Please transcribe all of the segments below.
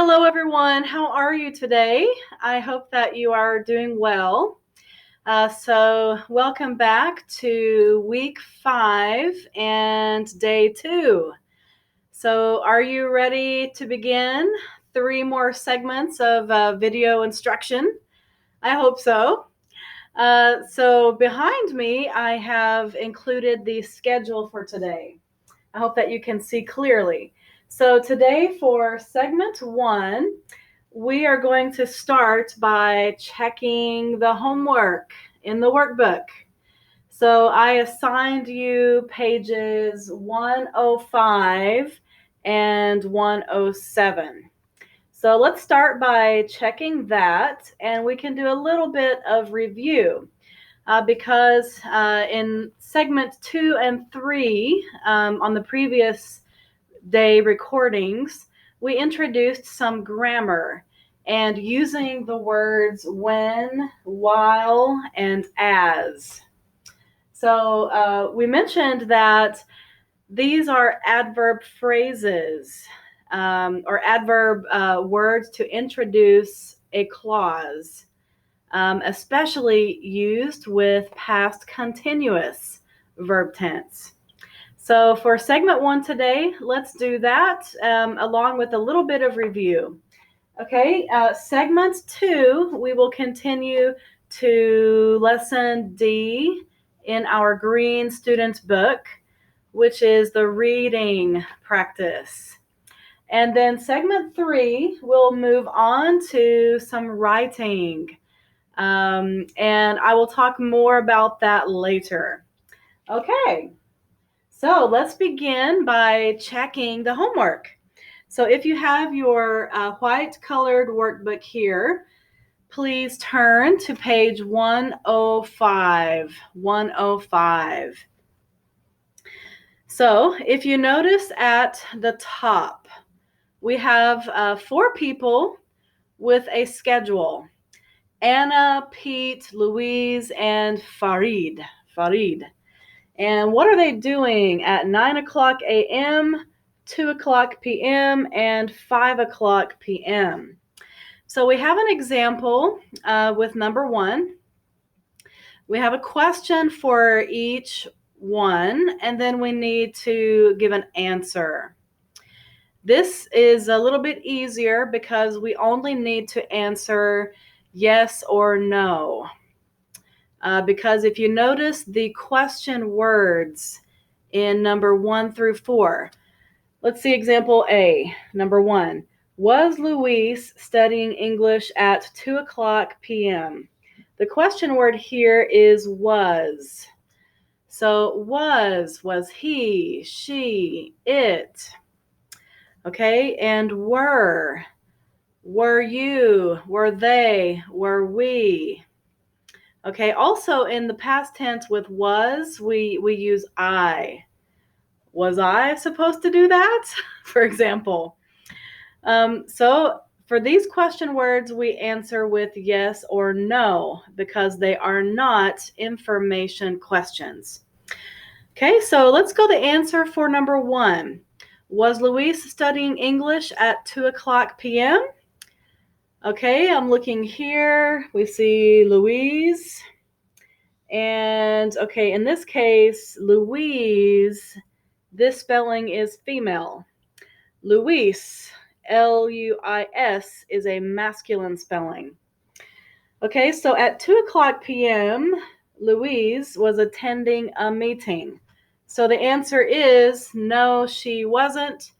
Hello, everyone. How are you today? I hope that you are doing well. So welcome back to week 5 and day 2. So are you ready to begin 3 more segments of video instruction? I hope so. So behind me, I have included the schedule for today. I hope that you can see clearly. So today for segment 1, we are going to start by checking the homework in the workbook. So I assigned you pages 105 and 107. So let's start by checking that, and we can do a little bit of review. Because in segment 2 and 3 on the previous day recordings, we introduced some grammar and using the words when, while, and as. So we mentioned that these are adverb phrases or adverb words to introduce a clause. Especially used with past continuous verb tense. So for segment 1 today, let's do that along with a little bit of review. Okay, segment 2, we will continue to lesson D in our green student book, which is the reading practice. And then segment 3, we'll move on to some writing. And I will talk more about that later. Okay, so let's begin by checking the homework. So if you have your white colored workbook here, please turn to page 105. 105. So if you notice at the top, we have 4 people with a schedule. Anna, Pete, Louise, and Farid. And what are they doing at 9 o'clock a.m., 2 o'clock p.m., and 5 o'clock p.m.? So we have an example with number 1. We have a question for each one, and then we need to give an answer. This is a little bit easier because we only need to answer yes or no. Because if you notice the question words in number 1 through 4, let's see example A, number 1. Was Luis studying English at 2 o'clock p.m.? The question word here is was. So was he, she, it. Okay, and were you, were they, were we. Okay, also in the past tense with was, we use I. Was I supposed to do that? For example. So for these question words, we answer with yes or no because they are not information questions. Okay, so let's go to the answer for number 1. Was Luis studying English at 2 o'clock p.m.? Okay, I'm looking here. We see Louise. And okay, in this case, Louise, this spelling is female. Luis, L-U-I-S, is a masculine spelling. Okay, so at 2 o'clock p.m., Louise was attending a meeting. So the answer is no, she wasn't.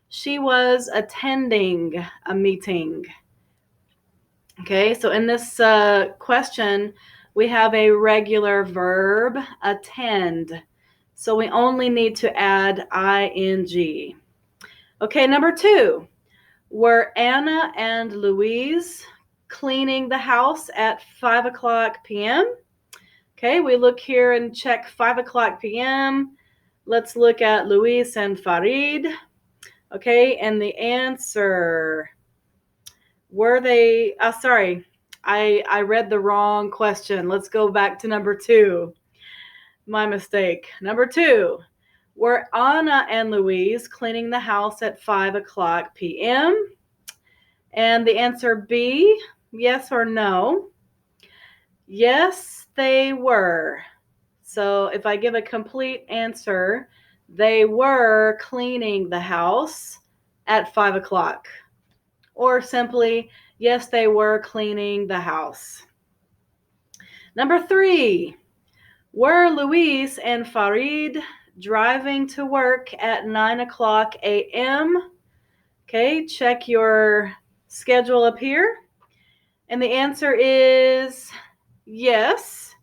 She was attending a meeting. Okay, so in this question, we have a regular verb, attend. So we only need to add ing. Okay, number 2. Were Anna and Louise cleaning the house at 5 o'clock p.m.? Okay, we look here and check 5 o'clock p.m. Let's look at Louise and Farid. Okay, and the answer, were they, I read the wrong question. Let's go back to number 2. My mistake. Number 2, were Anna and Louise cleaning the house at 5 o'clock p.m.? And the answer B, yes or no. Yes, they were. So if I give a complete answer, they were cleaning the house at 5 o'clock. Or simply, yes, they were cleaning the house. Number 3, were Luis and Farid driving to work at 9 o'clock a.m.? Okay, check your schedule up here. And the answer is yes.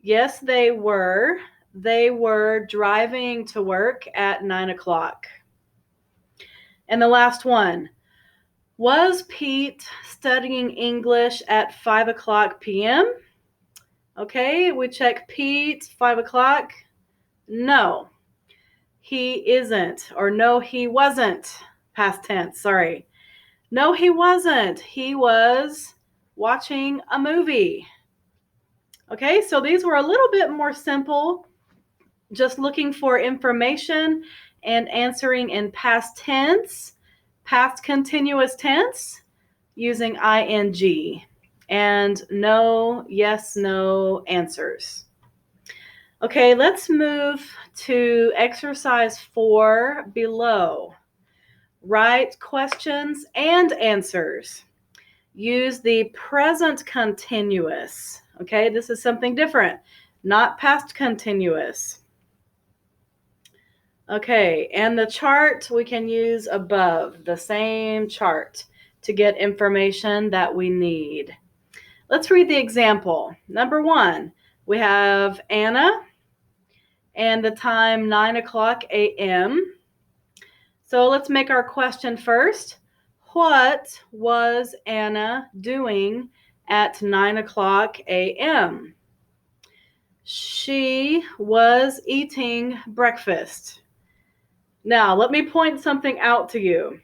Yes, they were. They were driving to work at 9 o'clock. And the last one, was Pete studying English at 5 o'clock p.m.? Okay, we check Pete, 5 o'clock. No, he isn't. Or no, he wasn't. Past tense, sorry. No, he wasn't. He was watching a movie. Okay, so these were a little bit more simple, just looking for information and answering in past tense, past continuous tense, using ing, and no, yes, no answers. Okay, let's move to exercise 4 below. Write questions and answers. Use the present continuous. Okay, this is something different, not past continuous. Okay, and the chart we can use above, the same chart, to get information that we need. Let's read the example. Number 1, we have Anna and the time 9 o'clock a.m. So let's make our question first. What was Anna doing at 9 o'clock a.m.? She was eating breakfast. Now, let me point something out to you.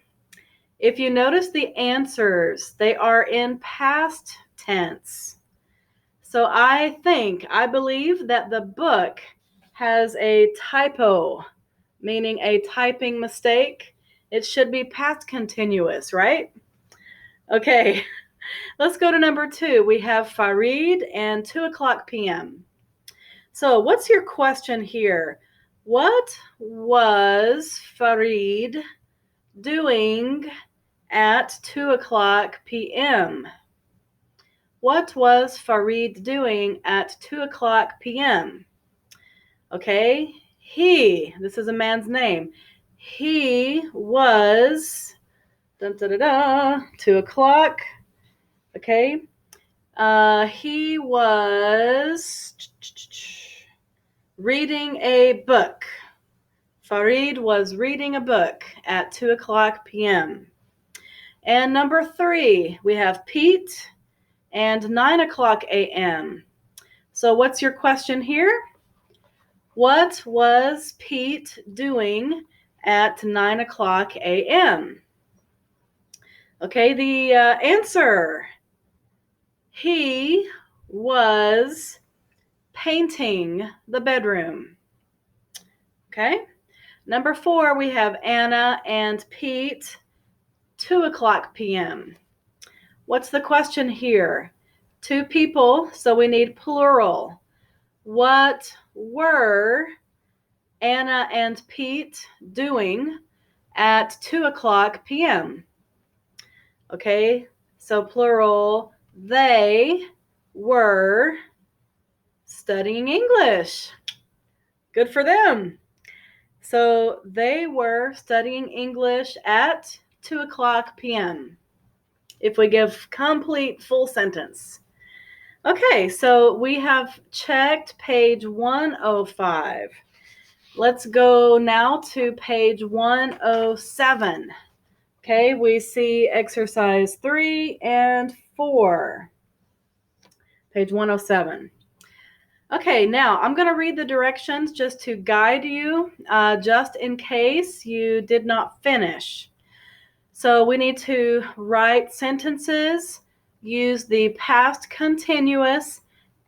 If you notice the answers, they are in past tense. So I believe that the book has a typo, meaning a typing mistake. It should be past continuous, right? Okay, let's go to number 2. We have Farid and 2 o'clock p.m. So what's your question here? What was Farid doing at 2 o'clock p.m.? What was Farid doing at 2 o'clock p.m.? Okay, this is a man's name. He was, 2 o'clock, okay. He was reading a book. Farid was reading a book at 2 o'clock p.m. And number 3, we have Pete and 9 o'clock a.m. So what's your question here? What was Pete doing at 9 o'clock a.m.? Okay, the answer. He was painting the bedroom. Okay. Number 4, we have Anna and Pete, 2 o'clock p.m. What's the question here? 2 people, so we need plural. What were Anna and Pete doing at 2 o'clock p.m.? Okay, so plural, they were studying English. Good for them. So they were studying English at 2 o'clock p.m. if we give complete full sentence. Okay, so we have checked page 105. Let's go now to page 107. Okay, we see exercise 3 and 4. Page 107. Okay, now I'm going to read the directions just to guide you, just in case you did not finish. So we need to write sentences, use the past continuous,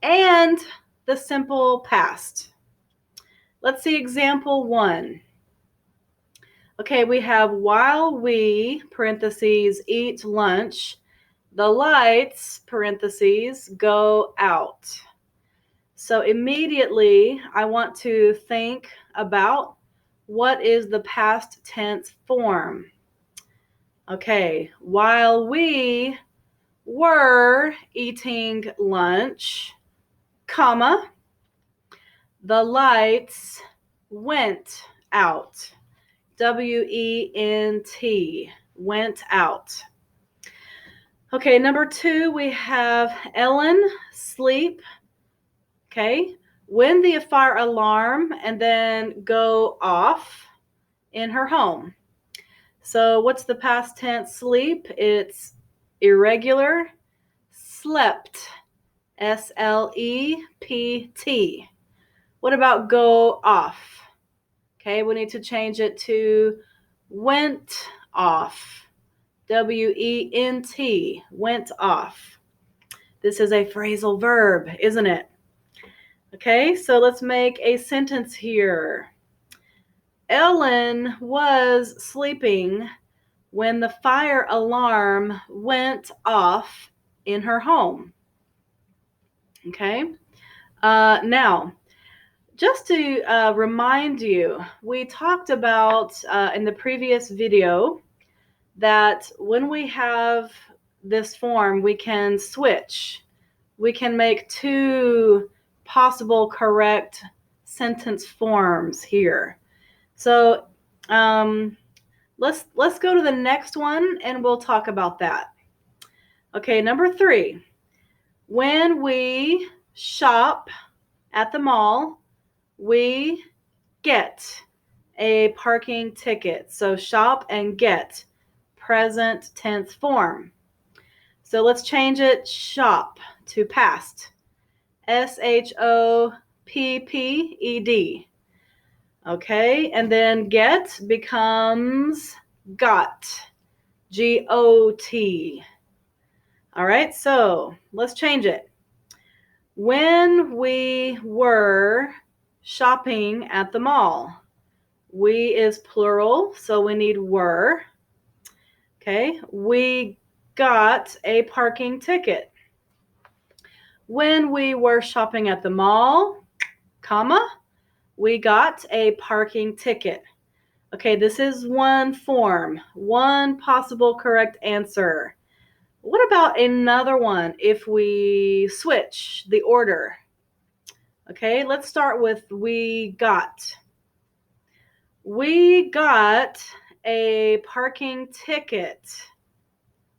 and the simple past. Let's see example 1. Okay, we have while we, parentheses, eat lunch, the lights, parentheses, go out. So immediately I want to think about what is the past tense form. Okay, while we were eating lunch, comma, the lights went out. W-E-N-T, went out. Okay, number 2, we have Ellen sleep. Okay, when the fire alarm and then go off in her home. So what's the past tense sleep? It's irregular, slept, S-L-E-P-T. What about go off? Okay, we need to change it to went off, W-E-N-T, went off. This is a phrasal verb, isn't it? Okay, so let's make a sentence here. Ellen was sleeping when the fire alarm went off in her home. Okay, now, just to remind you, we talked about in the previous video that when we have this form, we can switch. We can make 2 possible correct sentence forms here. So let's go to the next one and we'll talk about that. Okay, number 3. When we shop at the mall, we get a parking ticket. So shop and get, present tense form. So let's change it, shop, to past. S-H-O-P-P-E-D. Okay, and then get becomes got, G-O-T. All right, so let's change it. When we were shopping at the mall, we is plural, so we need were. Okay, we got a parking ticket. When we were shopping at the mall, comma, we got a parking ticket. Okay, this is one form, one possible correct answer. What about another one if we switch the order? Okay, let's start with we got. We got a parking ticket,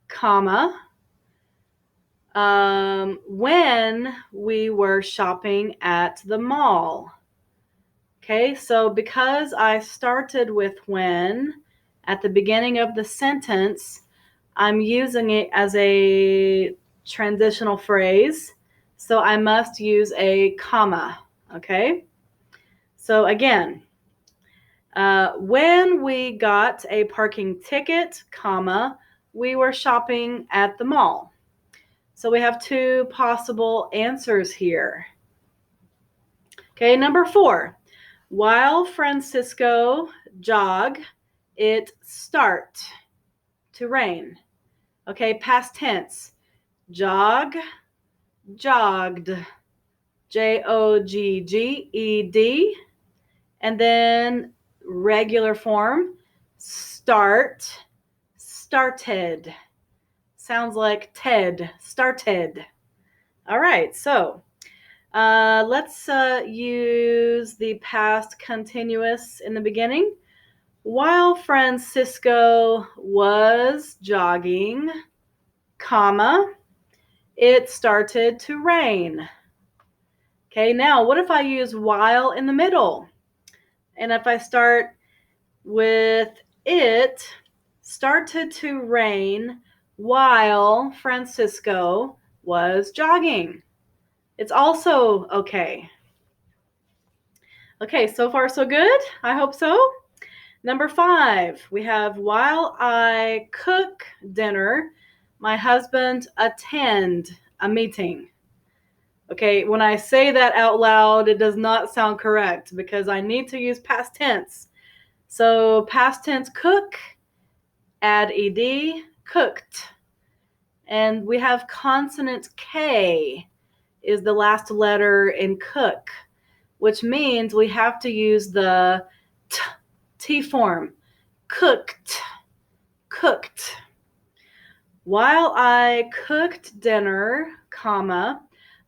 comma, when we were shopping at the mall. Okay, so because I started with when at the beginning of the sentence, I'm using it as a transitional phrase, so I must use a comma, okay? So again, when we got a parking ticket, comma, we were shopping at the mall. So we have 2 possible answers here. Okay, number 4. While Francisco jog, it start to rain. Okay, past tense. Jog, jogged, J-O-G-G-E-D. And then regular form, start, started. Sounds like Ted, started. All right, so let's use the past continuous in the beginning. While Francisco was jogging, comma, it started to rain. Okay, now what if I use while in the middle? And if I start with it started to rain while Francisco was jogging. It's also okay. Okay, so far so good? I hope so. Number 5, we have while I cook dinner, my husband attend a meeting. Okay, when I say that out loud, it does not sound correct because I need to use past tense. So past tense cook, add ed, cooked. And we have consonant K is the last letter in cook, which means we have to use the T form. Cooked, cooked. While I cooked dinner, comma,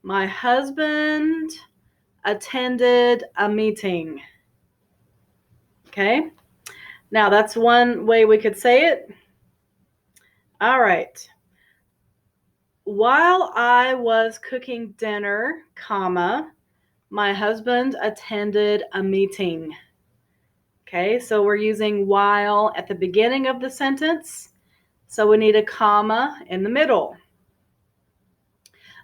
my husband attended a meeting. Okay, now that's one way we could say it. All right. While I was cooking dinner, comma, my husband attended a meeting. Okay, so we're using while at the beginning of the sentence. So we need a comma in the middle.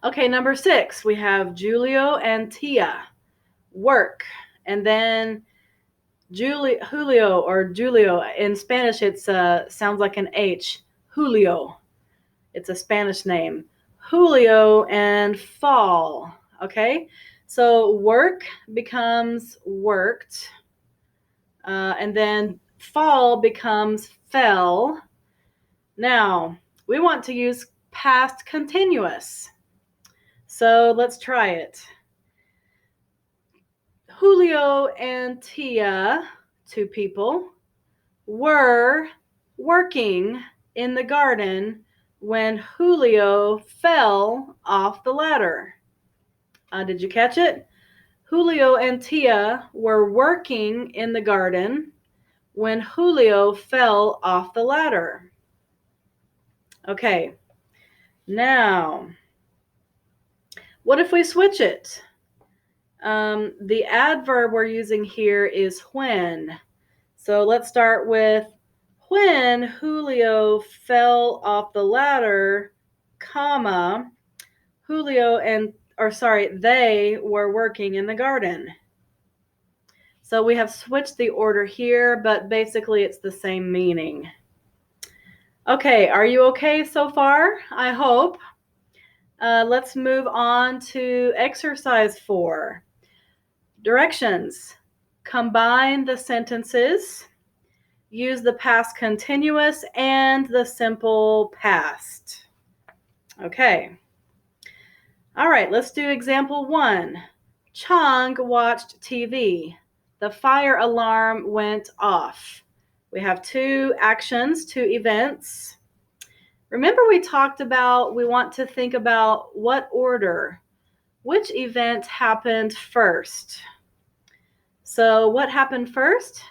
Okay, number 6, we have Julio and Tia, work. And then Julio or Julio, in Spanish it sounds like an H, Julio. It's a Spanish name. Julio and fall, okay? So work becomes worked, and then fall becomes fell. Now, we want to use past continuous. So let's try it. Julio and Tia, 2 people, were working in the garden when Julio fell off the ladder. Did you catch it? Julio and Tia were working in the garden when Julio fell off the ladder. Okay, now, what if we switch it? The adverb we're using here is when. So let's start with when Julio fell off the ladder, comma, they were working in the garden. So we have switched the order here, but basically it's the same meaning. Okay, are you okay so far? I hope. Let's move on to exercise 4. Directions. Combine the sentences. Use the past continuous and the simple past. Okay. All right, let's do example 1. Chang watched TV. The fire alarm went off. We have 2 actions, 2 events. Remember we talked about we want to think about what order, which event happened first. So what happened first?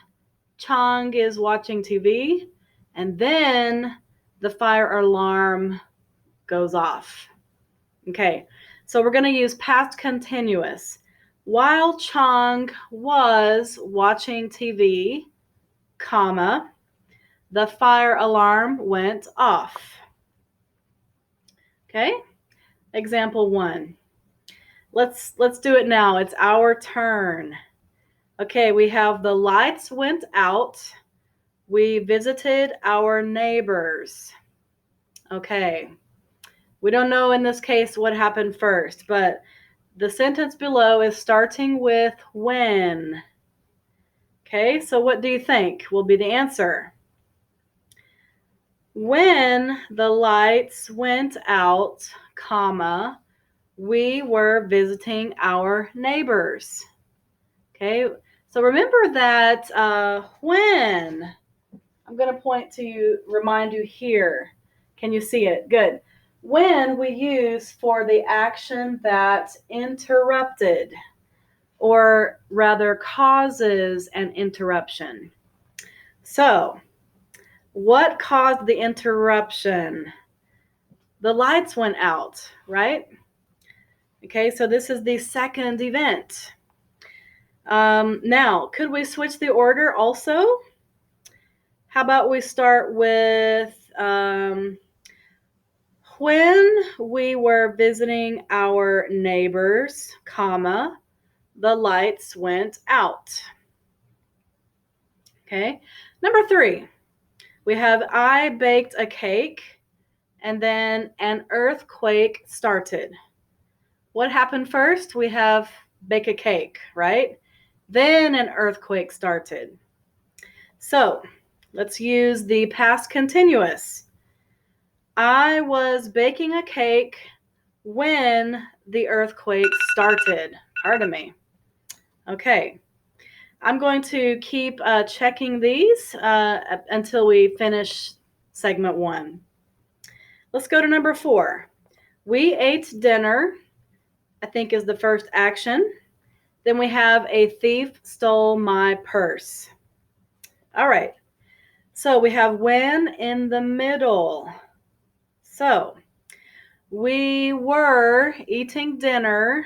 Chang is watching TV, and then the fire alarm goes off. Okay, so we're going to use past continuous. While Chang was watching TV, comma, the fire alarm went off. Okay, example 1. Let's do it now. It's our turn. Okay, we have the lights went out. We visited our neighbors. Okay, we don't know in this case what happened first, but the sentence below is starting with when. Okay, so what do you think will be the answer? When the lights went out, comma, we were visiting our neighbors. Okay, so remember that when, I'm going to point to you, remind you here. Can you see it? Good. When we use for the action that interrupted, or rather causes an interruption. So, what caused the interruption? The lights went out, right? Okay, so this is the second event. Now, could we switch the order also? How about we start with when we were visiting our neighbors, comma, the lights went out. Okay, number 3, we have I baked a cake and then an earthquake started. What happened first? We have bake a cake, right? Then an earthquake started. So let's use the past continuous. I was baking a cake when the earthquake started. Pardon me. Okay. I'm going to keep checking these until we finish segment 1. Let's go to number 4. We ate dinner, I think is the first action. Then we have a thief stole my purse. All right. So we have when in the middle. So we were eating dinner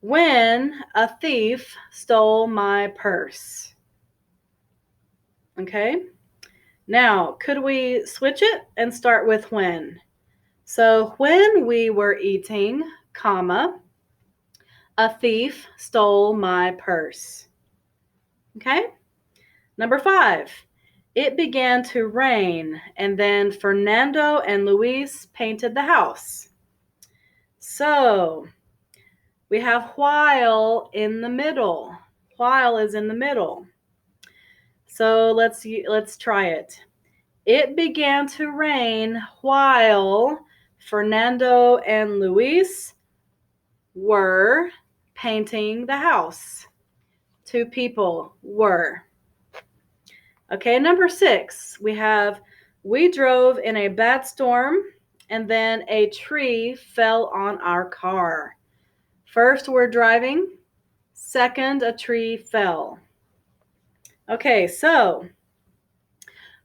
when a thief stole my purse. Okay. Now, could we switch it and start with when? So when we were eating, comma, a thief stole my purse. Okay. Number 5, it began to rain, and then Fernando and Luis painted the house. So we have while in the middle. While is in the middle. So let's try it. It began to rain while Fernando and Luis were painting the house. 2 people were. Okay, number 6, we drove in a bad storm, and then a tree fell on our car. First, we're driving. Second, a tree fell. Okay, so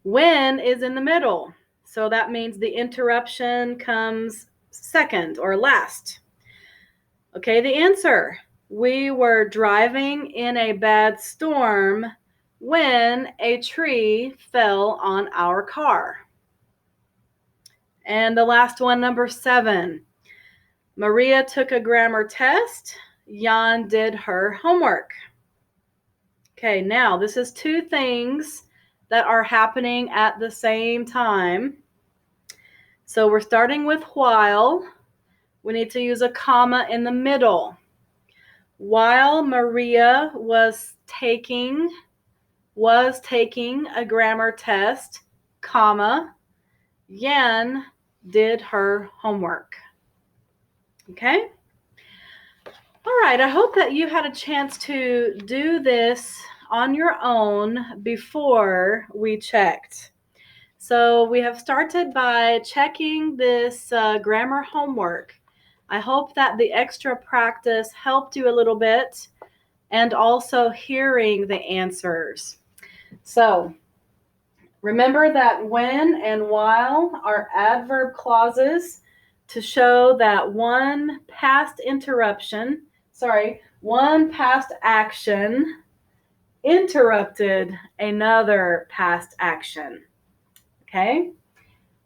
when is in the middle. So that means the interruption comes second or last. Okay, the answer. We were driving in a bad storm when a tree fell on our car. And the last one, number 7. Maria took a grammar test. Jan did her homework. Okay, now this is 2 things that are happening at the same time. So we're starting with while. We need to use a comma in the middle. While Maria was taking a grammar test, comma, Jan did her homework. Okay? All right, I hope that you had a chance to do this on your own before we checked. So we have started by checking this grammar homework. I hope that the extra practice helped you a little bit, and also hearing the answers. So remember that when and while are adverb clauses to show that one past action interrupted another past action. Okay?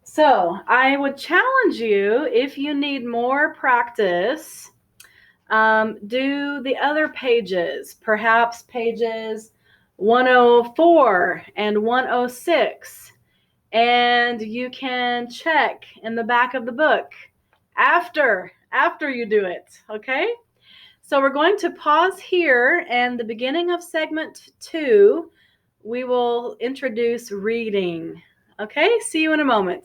So I would challenge you, if you need more practice, do the other pages, perhaps pages 104 and 106, and you can check in the back of the book after you do it, okay? So we're going to pause here, and the beginning of segment 2, we will introduce reading. Okay, see you in a moment.